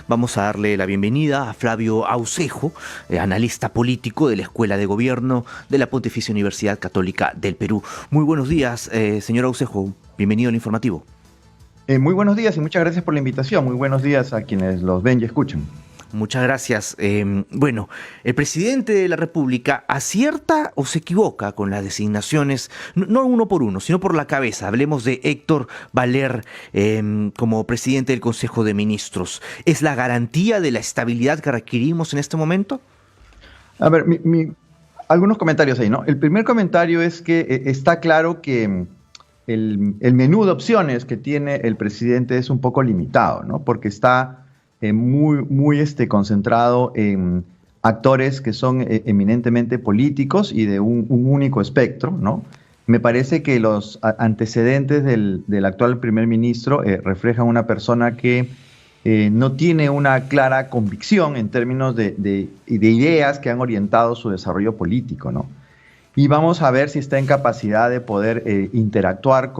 Vamos a darle la bienvenida a Flavio Aucejo, analista político de la Escuela de Gobierno de la Pontificia Universidad Católica del Perú. Muy buenos días, señor Aucejo. Bienvenido al informativo. Muy buenos días y muchas gracias por la invitación. Muy buenos días a quienes los ven y escuchan. Muchas gracias. Bueno, ¿el presidente de la República acierta o se equivoca con las designaciones, no uno por uno, sino por la cabeza? Hablemos de Héctor Valer como presidente del Consejo de Ministros. ¿Es la garantía de la estabilidad que requerimos en este momento? A ver, algunos comentarios ahí, ¿no? El primer comentario es que está claro que el menú de opciones que tiene el presidente es un poco limitado, ¿no? Porque está muy concentrado en actores que son eminentemente políticos y de un único espectro, ¿no? Me parece que los antecedentes del actual primer ministro reflejan una persona que no tiene una clara convicción en términos de ideas que han orientado su desarrollo político, ¿no? Y vamos a ver si está en capacidad de poder interactuar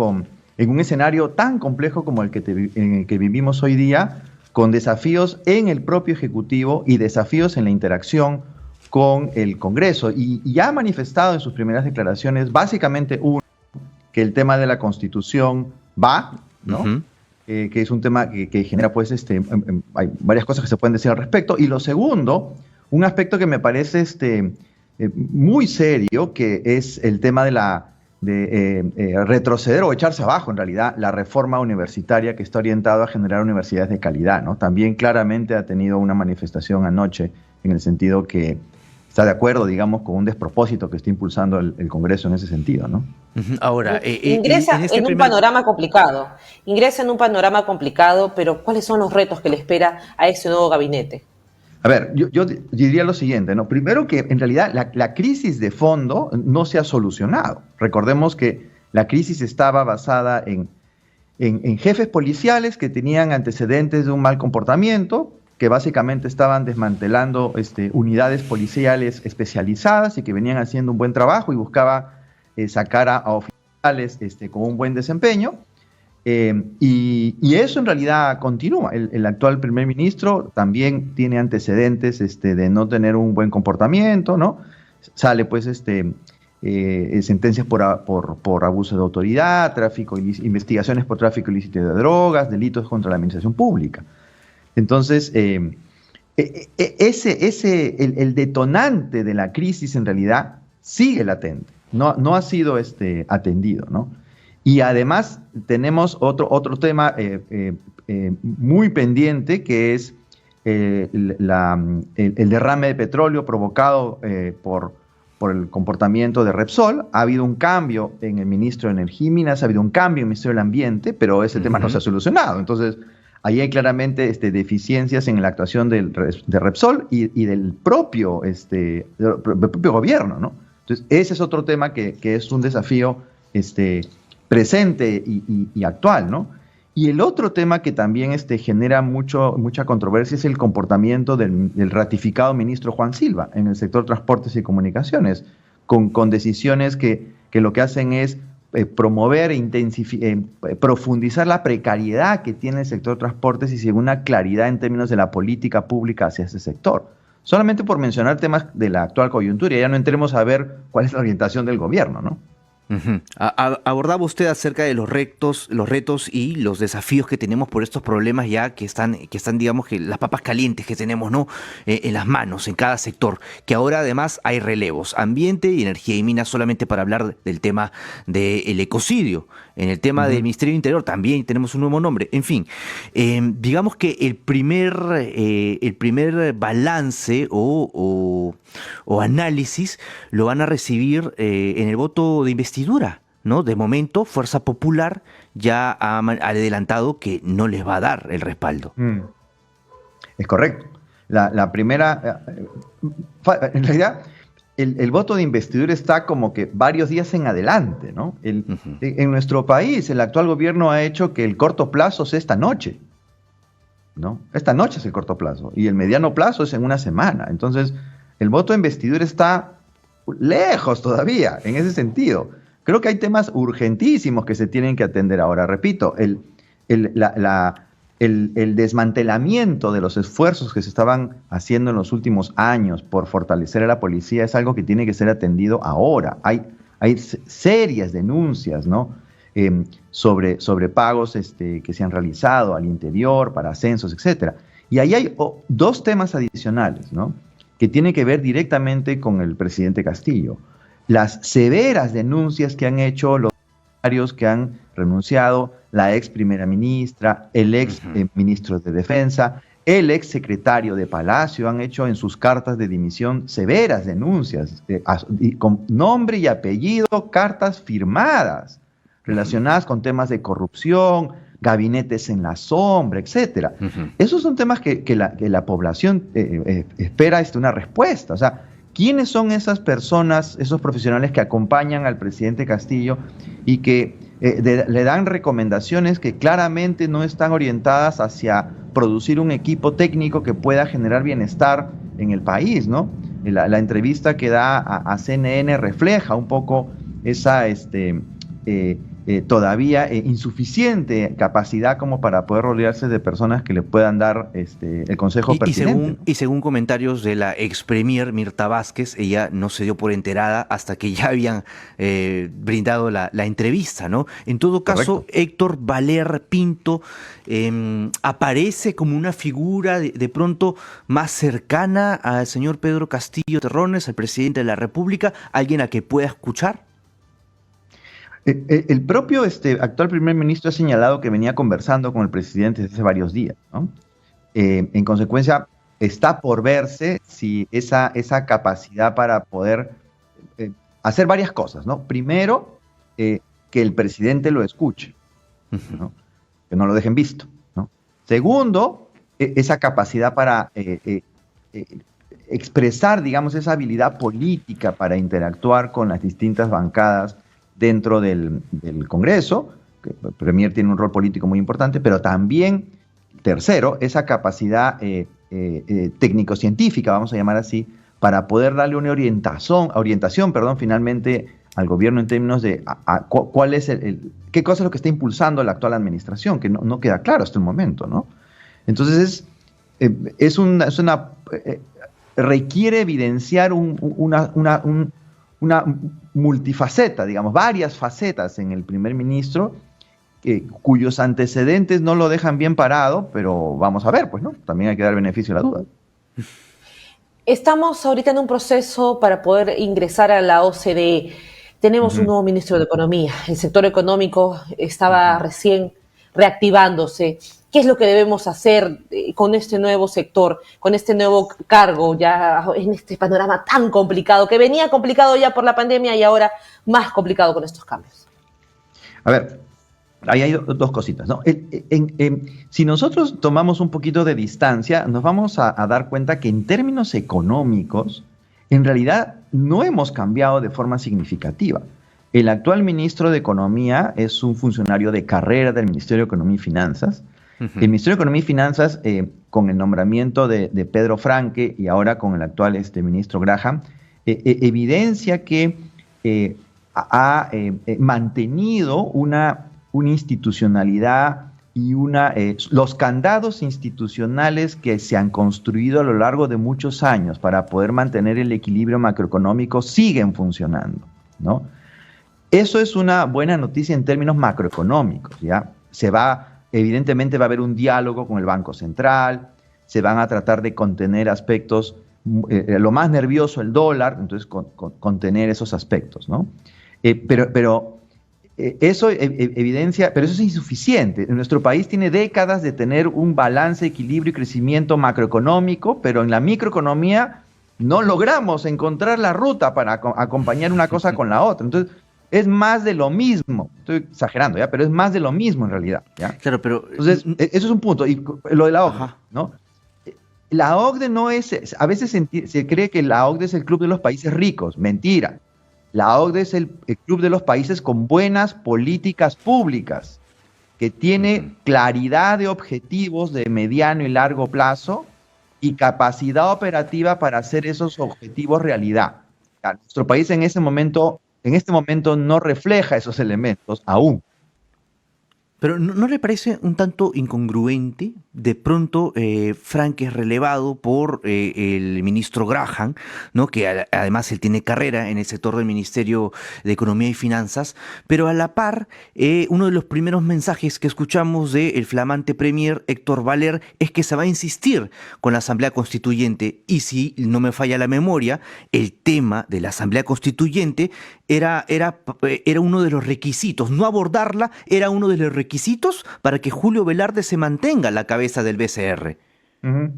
en un escenario tan complejo como en el que vivimos hoy día, con desafíos en el propio Ejecutivo y desafíos en la interacción con el Congreso. Y ya ha manifestado en sus primeras declaraciones, básicamente, que el tema de la Constitución va, ¿no? Que es un tema que genera, pues, hay varias cosas que se pueden decir al respecto. Y lo segundo, un aspecto que me parece muy serio, que es el tema de retroceder o echarse abajo, en realidad, la reforma universitaria que está orientada a generar universidades de calidad, ¿no? También claramente ha tenido una manifestación anoche en el sentido que está de acuerdo, digamos, con un despropósito que está impulsando el Congreso en ese sentido, ¿no? Ahora, ingresa en un panorama complicado. Ingresa en un panorama complicado, pero ¿cuáles son los retos que le espera a ese nuevo gabinete? A ver, yo diría lo siguiente, ¿no? Primero que en realidad la crisis de fondo no se ha solucionado. Recordemos que la crisis estaba basada en jefes policiales que tenían antecedentes de un mal comportamiento, que básicamente estaban desmantelando unidades policiales especializadas y que venían haciendo un buen trabajo y buscaba sacar a oficiales con un buen desempeño. Y eso en realidad continúa. El actual primer ministro también tiene antecedentes de no tener un buen comportamiento, ¿no? Sale pues sentencias por abuso de autoridad, investigaciones por tráfico ilícito de drogas, delitos contra la administración pública. Entonces, el detonante de la crisis en realidad sigue latente, no ha sido atendido, ¿no? Y además tenemos otro tema muy pendiente, que es el derrame de petróleo provocado por el comportamiento de Repsol. Ha habido un cambio en el ministro de Energía y Minas, ha habido un cambio en el Ministerio del Ambiente, pero ese tema no se ha solucionado. Entonces, ahí hay claramente deficiencias en la actuación de Repsol y del propio gobierno, ¿no? Entonces, ese es otro tema que es un desafío presente y actual, ¿no? Y el otro tema que también genera mucha controversia es el comportamiento del ratificado ministro Juan Silva en el sector transportes y comunicaciones, con decisiones que lo que hacen es promover e profundizar la precariedad que tiene el sector transportes y sin una claridad en términos de la política pública hacia ese sector. Solamente por mencionar temas de la actual coyuntura, ya no entremos a ver cuál es la orientación del gobierno, ¿no? Abordaba usted acerca de los retos y los desafíos que tenemos por estos problemas ya que están, digamos, que las papas calientes que tenemos, ¿no? En las manos, en cada sector, que ahora además hay relevos, ambiente y energía y minas, solamente para hablar del tema del ecocidio. En el tema del Ministerio del Interior también tenemos un nuevo nombre. En fin, digamos que el primer balance o análisis lo van a recibir en el voto de investidura, ¿no? De momento, Fuerza Popular ya ha adelantado que no les va a dar el respaldo. Es correcto. La primera, en realidad, el voto de investidura está como que varios días en adelante, ¿no? En nuestro país, el actual gobierno ha hecho que el corto plazo sea esta noche, ¿no? Esta noche es el corto plazo y el mediano plazo es en una semana. Entonces, el voto de investidura está lejos todavía en ese sentido. Creo que hay temas urgentísimos que se tienen que atender ahora. Repito, el desmantelamiento de los esfuerzos que se estaban haciendo en los últimos años por fortalecer a la policía es algo que tiene que ser atendido ahora. Hay serias denuncias, ¿no? Sobre pagos que se han realizado al interior, para ascensos, etc. Y ahí hay dos temas adicionales, ¿no? Que tienen que ver directamente con el presidente Castillo. Las severas denuncias que han hecho los funcionarios que han renunciado, la ex primera ministra, el ex ministro de Defensa, el ex secretario de Palacio, han hecho en sus cartas de dimisión severas denuncias, con nombre y apellido, cartas firmadas, relacionadas con temas de corrupción, gabinetes en la sombra, etcétera. Esos son temas que la población espera una respuesta. O sea, ¿quiénes son esas personas, esos profesionales que acompañan al presidente Castillo y que le dan recomendaciones que claramente no están orientadas hacia producir un equipo técnico que pueda generar bienestar en el país, ¿no? La entrevista que da a CNN refleja un poco esa todavía insuficiente capacidad como para poder rodearse de personas que le puedan dar el consejo pertinente. Y según comentarios de la ex premier Mirta Vázquez, ella no se dio por enterada hasta que ya habían brindado la entrevista, ¿no? En todo caso, correcto, Héctor Valer Pinto aparece como una figura de pronto más cercana al señor Pedro Castillo Terrones, al presidente de la República, alguien a que pueda escuchar. El propio actual primer ministro ha señalado que venía conversando con el presidente desde hace varios días, ¿no? En consecuencia, está por verse si esa capacidad para poder hacer varias cosas, ¿no? Primero, que el presidente lo escuche, ¿no? Que no lo dejen visto, ¿no? Segundo, esa capacidad para expresar, digamos, esa habilidad política para interactuar con las distintas bancadas dentro del Congreso, que el Premier tiene un rol político muy importante, pero también, tercero, esa capacidad técnico-científica, vamos a llamar así, para poder darle una orientación, finalmente al gobierno en términos de cuál es qué cosa es lo que está impulsando la actual administración, que no queda claro hasta el momento, ¿no? Entonces requiere evidenciar una multifaceta, digamos, varias facetas en el primer ministro, cuyos antecedentes no lo dejan bien parado, pero vamos a ver, pues, ¿no? También hay que dar beneficio a la duda. Estamos ahorita en un proceso para poder ingresar a la OCDE. Tenemos un nuevo ministro de Economía. El sector económico estaba recién reactivándose. ¿Qué es lo que debemos hacer con este nuevo sector, con este nuevo cargo, ya en este panorama tan complicado, que venía complicado ya por la pandemia y ahora más complicado con estos cambios? A ver, ahí hay dos cositas, ¿no? Si nosotros tomamos un poquito de distancia, nos vamos a dar cuenta que en términos económicos, en realidad no hemos cambiado de forma significativa. El actual ministro de Economía es un funcionario de carrera del Ministerio de Economía y Finanzas. El Ministerio de Economía y Finanzas, con el nombramiento de Pedro Franque y ahora con el actual ministro Graham, evidencia que ha mantenido una institucionalidad y los candados institucionales que se han construido a lo largo de muchos años para poder mantener el equilibrio macroeconómico siguen funcionando, ¿no? Eso es una buena noticia en términos macroeconómicos, ¿ya? Evidentemente va a haber un diálogo con el Banco Central, se van a tratar de contener aspectos, lo más nervioso el dólar, entonces contener esos aspectos, ¿no? Pero eso evidencia, pero eso es insuficiente. Nuestro país tiene décadas de tener un balance, equilibrio y crecimiento macroeconómico, pero en la microeconomía no logramos encontrar la ruta para acompañar una cosa con la otra. Entonces, es más de lo mismo. Estoy exagerando, ¿ya? Pero es más de lo mismo en realidad, ¿ya? Claro, pero... Entonces, eso es un punto. Y lo de la OCDE, ¿no? La OCDE no es... A veces se cree que la OCDE es el club de los países ricos. Mentira. La OCDE es el club de los países con buenas políticas públicas, que tiene claridad de objetivos de mediano y largo plazo y capacidad operativa para hacer esos objetivos realidad. Nuestro país en este momento no refleja esos elementos aún. Pero ¿no le parece un tanto incongruente? De pronto, Frank es relevado por el ministro Graham, ¿no? Que además él tiene carrera en el sector del Ministerio de Economía y Finanzas, pero a la par, uno de los primeros mensajes que escuchamos del flamante premier Héctor Valer es que se va a insistir con la Asamblea Constituyente, y si no me falla la memoria, el tema de la Asamblea Constituyente era uno de los requisitos, no abordarla era uno de los requisitos para que Julio Velarde se mantenga a la cabeza del BCR. Ujú.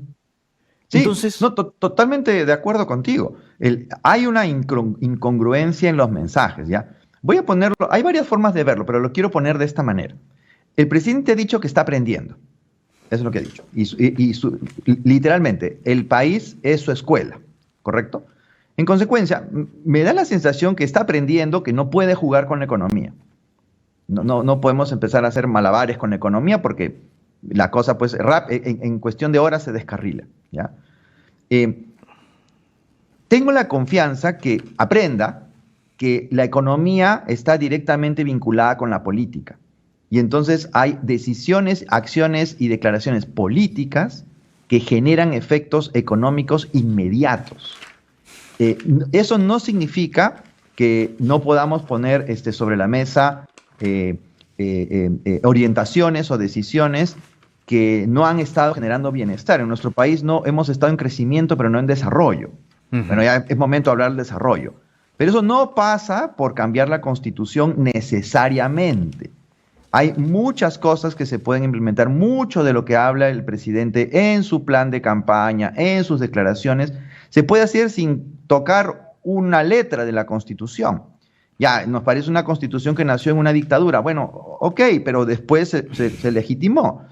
Sí, Entonces, no, totalmente de acuerdo contigo. Hay una incongruencia en los mensajes, ¿ya? Voy a ponerlo, hay varias formas de verlo, pero lo quiero poner de esta manera. El presidente ha dicho que está aprendiendo. Eso es lo que ha dicho. Literalmente, el país es su escuela, ¿correcto? En consecuencia, me da la sensación que está aprendiendo que no puede jugar con la economía. No podemos empezar a hacer malabares con la economía porque la cosa, pues, en cuestión de horas se descarrila, ¿ya? Tengo la confianza que aprenda que la economía está directamente vinculada con la política. Y entonces hay decisiones, acciones y declaraciones políticas que generan efectos económicos inmediatos. Eso no significa que no podamos poner sobre la mesa orientaciones o decisiones que no han estado generando bienestar. En nuestro país no hemos estado en crecimiento, pero no en desarrollo. Bueno, ya es momento de hablar del desarrollo. Pero eso no pasa por cambiar la Constitución necesariamente. Hay muchas cosas que se pueden implementar, mucho de lo que habla el presidente en su plan de campaña, en sus declaraciones, se puede hacer sin tocar una letra de la Constitución. Ya, nos parece una Constitución que nació en una dictadura. Bueno, ok, pero después se legitimó.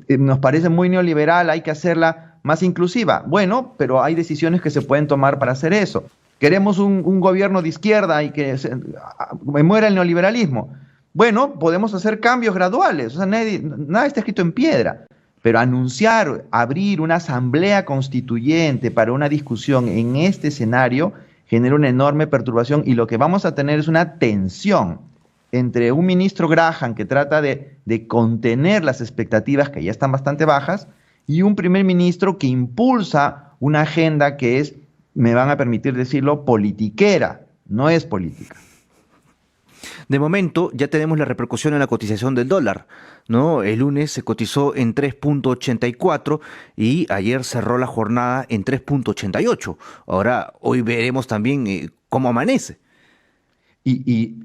Nos parece muy neoliberal, hay que hacerla más inclusiva. Bueno, pero hay decisiones que se pueden tomar para hacer eso. Queremos un gobierno de izquierda y que muera el neoliberalismo. Bueno, podemos hacer cambios graduales, o sea, nada está escrito en piedra, pero anunciar, abrir una asamblea constituyente para una discusión en este escenario genera una enorme perturbación y lo que vamos a tener es una tensión entre un ministro Graham que trata de contener las expectativas que ya están bastante bajas y un primer ministro que impulsa una agenda que es, me van a permitir decirlo, politiquera, no es política. De momento ya tenemos la repercusión en la cotización del dólar, ¿no? El lunes se cotizó en 3.84 y ayer cerró la jornada en 3.88. Ahora, hoy veremos también cómo amanece. El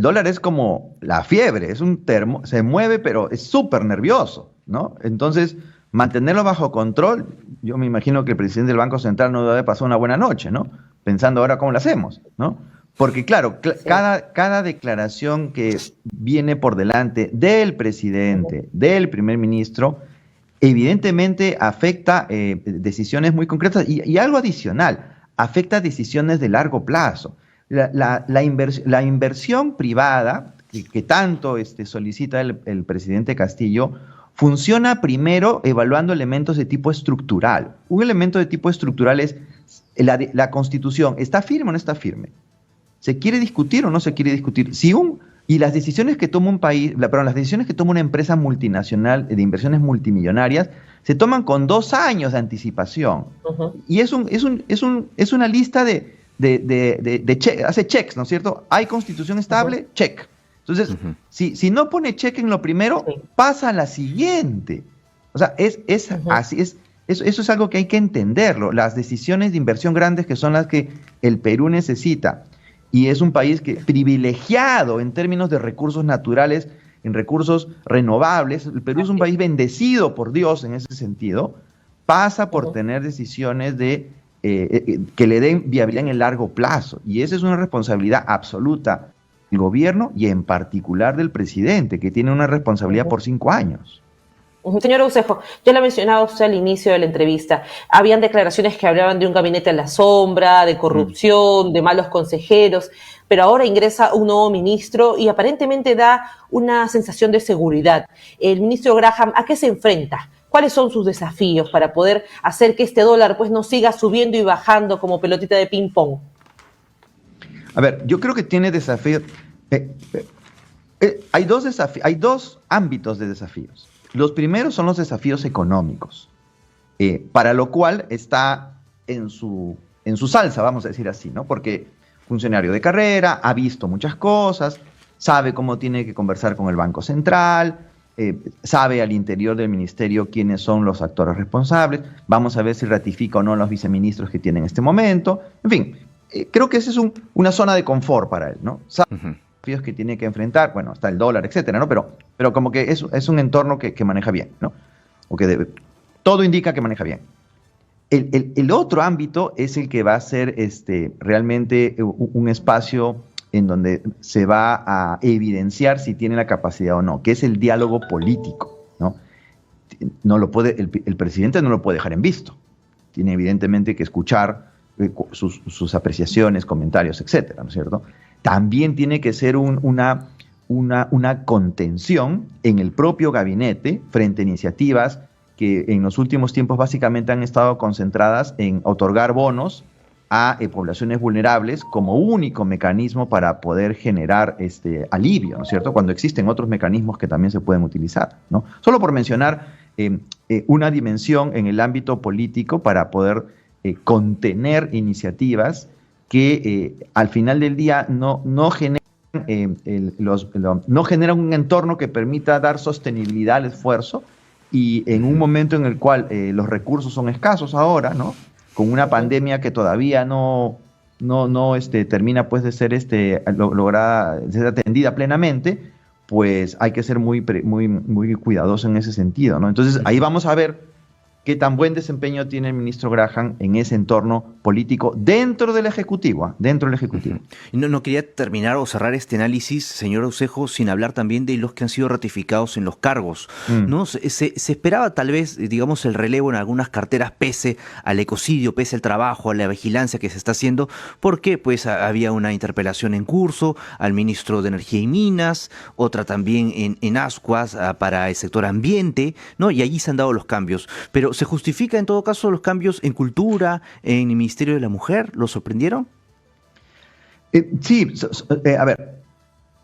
dólar es como la fiebre, es un termo, se mueve, pero es súper nervioso, ¿no? Entonces, mantenerlo bajo control, yo me imagino que el presidente del Banco Central no debe pasar una buena noche, ¿no? Pensando ahora cómo lo hacemos, ¿no? Porque claro, cada declaración que viene por delante del presidente, del primer ministro, evidentemente afecta decisiones muy concretas y algo adicional, afecta decisiones de largo plazo. La inversión privada, que tanto solicita el presidente Castillo, funciona primero evaluando elementos de tipo estructural. Un elemento de tipo estructural es la Constitución, ¿está firme o no está firme? ¿Se quiere discutir o no se quiere discutir? Y las decisiones que toma las decisiones que toma una empresa multinacional de inversiones multimillonarias se toman con 2 años de anticipación. Uh-huh. Y es una lista hace checks, ¿no es cierto? ¿Hay constitución estable? Uh-huh. Check. Entonces, uh-huh, si no pone check en lo primero, sí, pasa a la siguiente. O sea, uh-huh, así es. Eso es algo que hay que entenderlo. Las decisiones de inversión grandes que son las que el Perú necesita. Y es un país privilegiado en términos de recursos naturales, en recursos renovables. El Perú es un país bendecido por Dios en ese sentido. Pasa por tener decisiones que le den viabilidad en el largo plazo. Y esa es una responsabilidad absoluta del gobierno y en particular del presidente, que tiene una responsabilidad por 5 años. Señor Ucejo, ya lo mencionaba usted al inicio de la entrevista, habían declaraciones que hablaban de un gabinete en la sombra, de corrupción, de malos consejeros, pero ahora ingresa un nuevo ministro y aparentemente da una sensación de seguridad. El ministro Graham, ¿a qué se enfrenta? ¿Cuáles son sus desafíos para poder hacer que este dólar pues no siga subiendo y bajando como pelotita de ping-pong? A ver, yo creo que tiene desafíos. Hay dos ámbitos de desafíos. Los primeros son los desafíos económicos, para lo cual está en su salsa, vamos a decir así, ¿no? Porque funcionario de carrera, ha visto muchas cosas, sabe cómo tiene que conversar con el Banco Central, sabe al interior del ministerio quiénes son los actores responsables, vamos a ver si ratifica o no los viceministros que tiene en este momento, en fin, creo que esa es una zona de confort para él, ¿no? Sabe los desafíos que tiene que enfrentar, bueno, está el dólar, etcétera, ¿no? Pero como que es un entorno que maneja bien, ¿no? O que todo indica que maneja bien. El otro ámbito es el que va a ser realmente un espacio en donde se va a evidenciar si tiene la capacidad o no, que es el diálogo político, ¿no? El presidente no lo puede dejar en visto. Tiene evidentemente que escuchar sus apreciaciones, comentarios, etcétera, ¿no es cierto? También tiene que ser una contención en el propio gabinete frente a iniciativas que en los últimos tiempos básicamente han estado concentradas en otorgar bonos a poblaciones vulnerables como único mecanismo para poder generar alivio, ¿no es cierto? Cuando existen otros mecanismos que también se pueden utilizar, ¿no? Solo por mencionar una dimensión en el ámbito político para poder contener iniciativas que al final del día no generan no generan un entorno que permita dar sostenibilidad al esfuerzo. Y en un momento en el cual los recursos son escasos ahora, ¿no? Con una pandemia que todavía no termina pues de ser lograda, de ser atendida plenamente, pues hay que ser muy cuidadoso en ese sentido, ¿no? Entonces ahí vamos a ver qué tan buen desempeño tiene el ministro Graham en ese entorno político dentro del Ejecutivo, dentro del Ejecutivo. No quería terminar o cerrar este análisis, señor Aucejo, sin hablar también de los que han sido ratificados en los cargos, ¿no? Se esperaba tal vez, digamos, el relevo en algunas carteras pese al ecocidio, pese al trabajo, a la vigilancia que se está haciendo, porque pues había una interpelación en curso al ministro de Energía y Minas, otra también en Ascuas para el sector ambiente, ¿no? Y allí se han dado los cambios, pero ¿se justifica en todo caso los cambios en cultura, en el Ministerio de la Mujer? ¿Lo sorprendieron? Sí, a ver,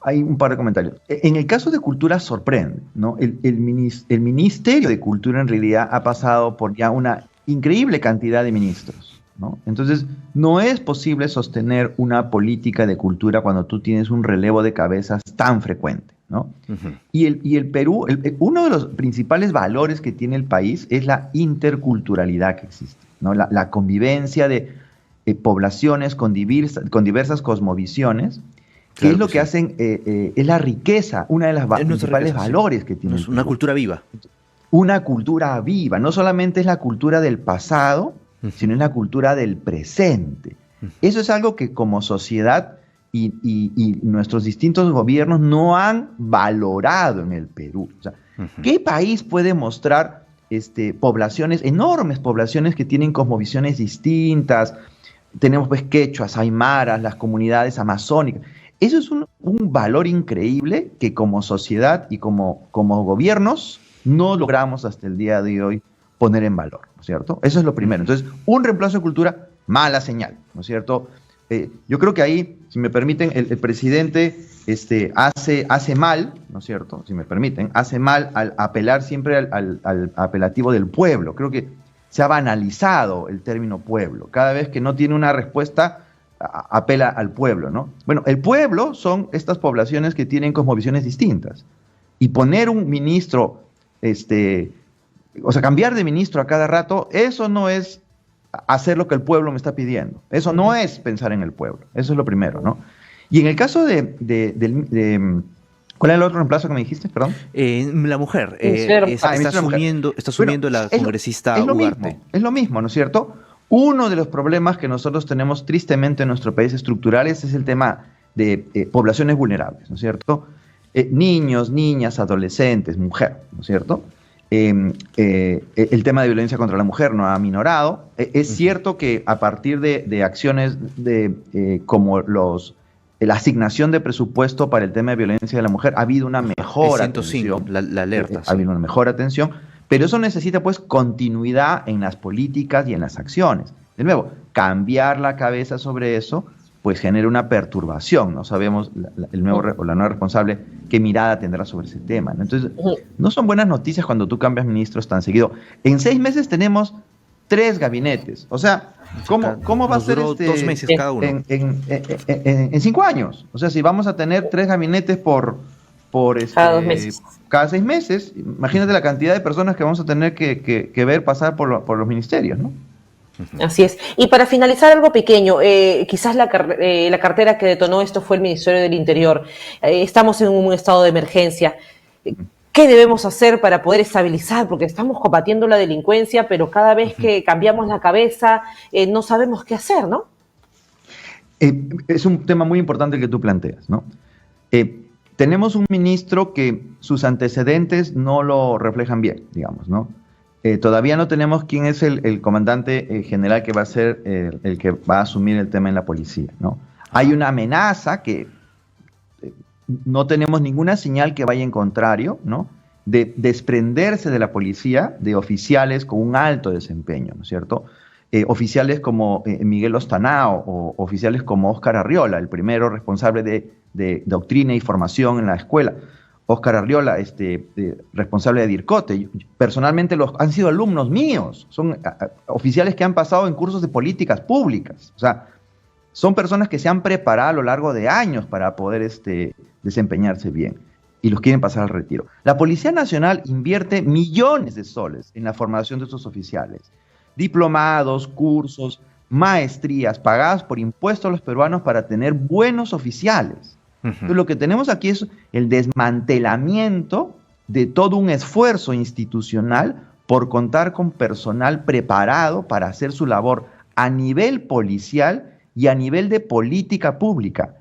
hay un par de comentarios. En el caso de cultura sorprende, ¿no? El Ministerio de Cultura en realidad ha pasado por ya una increíble cantidad de ministros, ¿no? Entonces, no es posible sostener una política de cultura cuando tú tienes un relevo de cabezas tan frecuente, ¿no? Uh-huh. Y el Perú, uno de los principales valores que tiene el país es la interculturalidad que existe, ¿no? La convivencia de poblaciones con diversas cosmovisiones, que claro, es lo que hacen, es la riqueza, una de las principales valores que tiene. Es una cultura viva. Una cultura viva, no solamente es la cultura del pasado, sino es la cultura del presente. Eso es algo que como sociedad y nuestros distintos gobiernos no han valorado en el Perú. O sea, ¿qué país puede mostrar poblaciones, enormes poblaciones que tienen cosmovisiones distintas? Tenemos pues quechuas, aymaras, las comunidades amazónicas. Eso es un valor increíble que como sociedad y como gobiernos no logramos hasta el día de hoy poner en valor, ¿no es cierto? Eso es lo primero. Entonces, un reemplazo de cultura, mala señal, ¿no es cierto? Yo creo que ahí, si me permiten, el presidente hace mal, ¿no es cierto? Si me permiten, hace mal al apelar siempre al apelativo del pueblo. Creo que se ha banalizado el término pueblo. Cada vez que no tiene una respuesta, apela al pueblo, ¿no? Bueno, el pueblo son estas poblaciones que tienen cosmovisiones distintas. Y poner un ministro, o sea, cambiar de ministro a cada rato, eso no es hacer lo que el pueblo me está pidiendo. Eso no es pensar en el pueblo. Eso es lo primero, ¿no? Y en el caso ¿cuál es el otro reemplazo que me dijiste? Perdón. La mujer. Está asumiendo bueno, la congresista Ugarte. Es lo mismo, ¿no es cierto? Uno de los problemas que nosotros tenemos tristemente en nuestro país estructurales es el tema de poblaciones vulnerables, ¿no es cierto? Niños, niñas, adolescentes, mujer, ¿no es cierto? El tema de violencia contra la mujer no ha minorado. Es cierto que a partir de acciones como la asignación de presupuesto para el tema de violencia de la mujer ha habido una mejor atención. La alerta. Ha habido una mejor atención, pero eso necesita pues continuidad en las políticas y en las acciones. De nuevo, cambiar la cabeza sobre eso pues genera una perturbación. No sabemos el nuevo o la nueva responsable qué mirada tendrá sobre ese tema, ¿no? Entonces, no son buenas noticias cuando tú cambias ministros tan seguido. En 6 meses tenemos 3 gabinetes. O sea, ¿cómo va a ser 2 meses cada uno? En 5 años? O sea, si vamos a tener 3 gabinetes Cada 2 meses. cada 6 meses, imagínate la cantidad de personas que vamos a tener que ver pasar por los ministerios, ¿no? Así es. Y para finalizar, algo pequeño, quizás la cartera que detonó esto fue el Ministerio del Interior. Estamos en un estado de emergencia. ¿Qué debemos hacer para poder estabilizar? Porque estamos combatiendo la delincuencia, pero cada vez que cambiamos la cabeza no sabemos qué hacer, ¿no? Es un tema muy importante el que tú planteas, ¿no? Tenemos un ministro que sus antecedentes no lo reflejan bien, digamos, ¿no? Todavía no tenemos quién es el comandante general que va a ser el que va a asumir el tema en la policía, ¿no? Hay una amenaza que no tenemos ninguna señal que vaya en contrario, ¿no? De desprenderse de la policía de oficiales con un alto desempeño, ¿no es cierto? Oficiales como Miguel Ostanao o oficiales como Óscar Arriola, el primero responsable de doctrina y formación en la escuela. Óscar Arriola, responsable de DIRCOTE. Personalmente han sido alumnos míos, son oficiales que han pasado en cursos de políticas públicas. O sea, son personas que se han preparado a lo largo de años para poder desempeñarse bien y los quieren pasar al retiro. La Policía Nacional invierte millones de soles en la formación de estos oficiales. Diplomados, cursos, maestrías pagadas por impuestos a los peruanos para tener buenos oficiales. Entonces, lo que tenemos aquí es el desmantelamiento de todo un esfuerzo institucional por contar con personal preparado para hacer su labor a nivel policial y a nivel de política pública.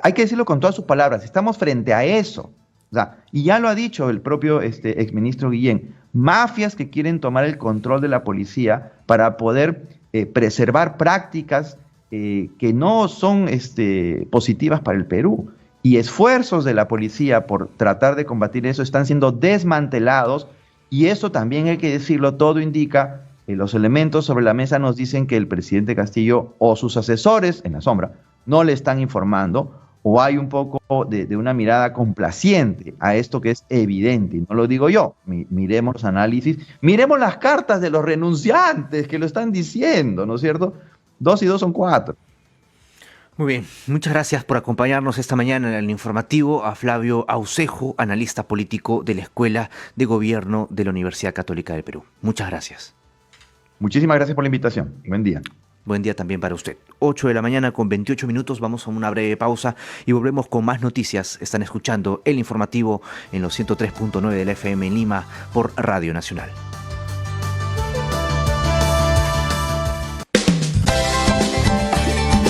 Hay que decirlo con todas sus palabras, estamos frente a eso. O sea, y ya lo ha dicho el propio exministro Guillén, mafias que quieren tomar el control de la policía para poder preservar prácticas que no son positivas para el Perú. Y esfuerzos de la policía por tratar de combatir eso están siendo desmantelados, y eso también hay que decirlo, todo indica, los elementos sobre la mesa nos dicen que el presidente Castillo o sus asesores en la sombra no le están informando, o hay un poco de una mirada complaciente a esto que es evidente, y no lo digo yo. Miremos los análisis, miremos las cartas de los renunciantes que lo están diciendo, ¿no es cierto? 2 y 2 son 4. Muy bien, muchas gracias por acompañarnos esta mañana en el informativo, a Flavio Aucejo, analista político de la Escuela de Gobierno de la Universidad Católica del Perú. Muchas gracias. Muchísimas gracias por la invitación. Buen día. Buen día también para usted. 8 de la mañana con 28 minutos, vamos a una breve pausa y volvemos con más noticias. Están escuchando el informativo en los 103.9 de la FM en Lima por Radio Nacional.